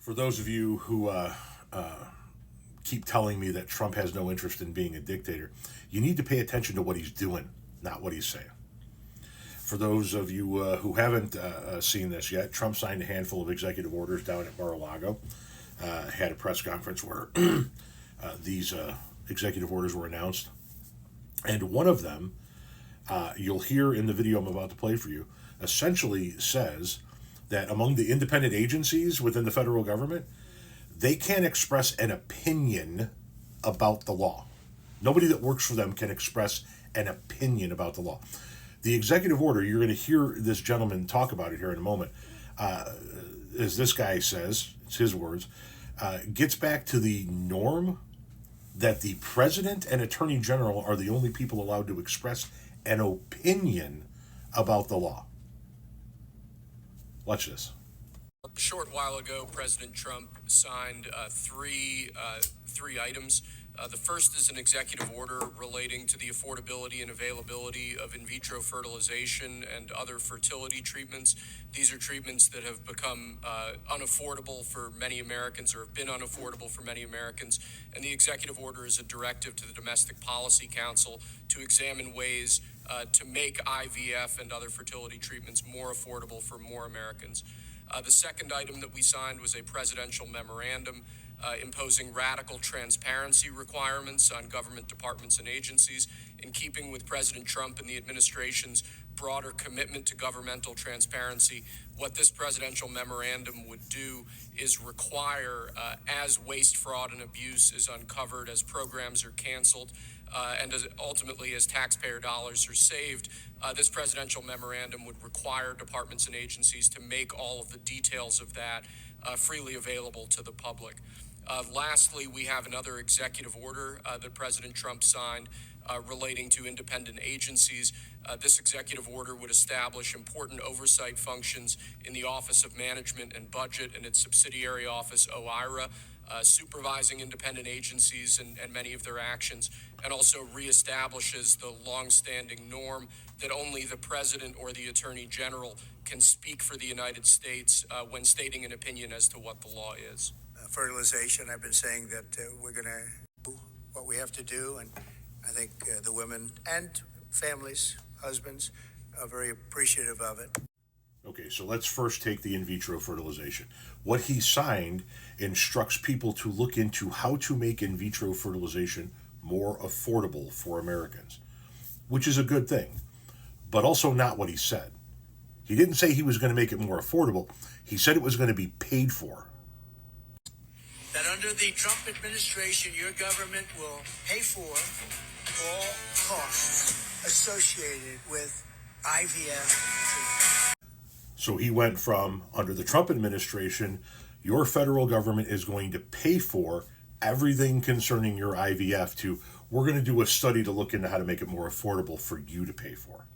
For those of you who keep telling me that Trump has no interest in being a dictator, you need to pay attention to what he's doing, not what he's saying. For those of you who haven't seen this yet, Trump signed a handful of executive orders down at Mar-a-Lago, had a press conference where these executive orders were announced. And one of them, you'll hear in the video I'm about to play for you, essentially says that among the independent agencies within the federal government, they can't express an opinion about the law. Nobody that works for them can express an opinion about the law. The executive order, you're going to hear this gentleman talk about it here in a moment, as this guy says, it's his words, gets back to the norm that the president and attorney general are the only people allowed to express an opinion about the law. Watch this. A short while ago, President Trump signed three items. The first is an executive order relating to the affordability and availability of in vitro fertilization and other fertility treatments. These are treatments that have become unaffordable for many Americans, or have been unaffordable for many Americans. And the executive order is a directive to the Domestic Policy Council to examine ways to make IVF and other fertility treatments more affordable for more Americans. The second item that we signed was a presidential memorandum imposing radical transparency requirements on government departments and agencies, in keeping with President Trump and the administration's broader commitment to governmental transparency. What this presidential memorandum would do is require, as waste, fraud, and abuse is uncovered, as programs are canceled, and ultimately as taxpayer dollars are saved, this presidential memorandum would require departments and agencies to make all of the details of that freely available to the public. Lastly, we have another executive order that President Trump signed relating to independent agencies. This executive order would establish important oversight functions in the Office of Management and Budget and its subsidiary office, OIRA, supervising independent agencies and many of their actions, and also reestablishes the longstanding norm that only the president or the attorney general can speak for the United States when stating an opinion as to what the law is. Fertilization, I've been saying that we're going to do what we have to do, and I think the women and families, husbands, are very appreciative of it. Okay, so let's first take the in vitro fertilization. What he signed instructs people to look into how to make in vitro fertilization more affordable for Americans, which is a good thing, but also not what he said. He didn't say he was going to make it more affordable. He said it was going to be paid for. That under the Trump administration, your government will pay for all costs associated with IVF. So he went from, under the Trump administration, your federal government is going to pay for everything concerning your IVF, to, we're going to do a study to look into how to make it more affordable for you to pay for.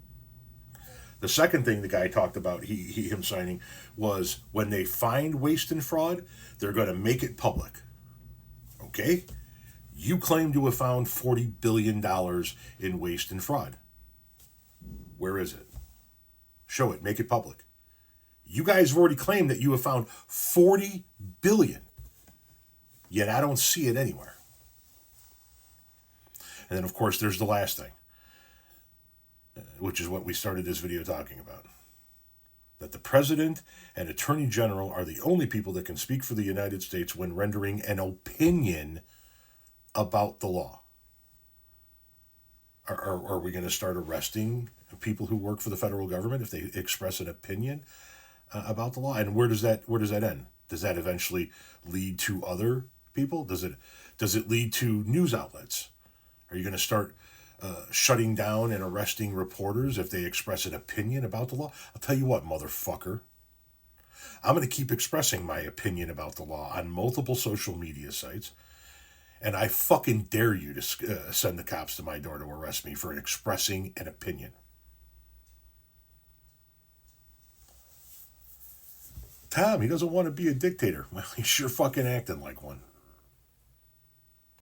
The second thing the guy talked about, him signing, was when they find waste and fraud, they're going to make it public. Okay? You claim to have found $40 billion in waste and fraud. Where is it? Show it. Make it public. You guys have already claimed that you have found $40 billion. Yet I don't see it anywhere. And then, of course, there's the last thing, which is what we started this video talking about. That the president and attorney general are the only people that can speak for the United States when rendering an opinion about the law. Are we going to start arresting people who work for the federal government if they express an opinion about the law? And where does that end? Does that eventually lead to other people? Does it lead to news outlets? Are you going to start shutting down and arresting reporters if they express an opinion about the law? I'll tell you what, motherfucker. I'm going to keep expressing my opinion about the law on multiple social media sites, and I fucking dare you to send the cops to my door to arrest me for expressing an opinion. Tom, he doesn't want to be a dictator. Well, he's sure fucking acting like one.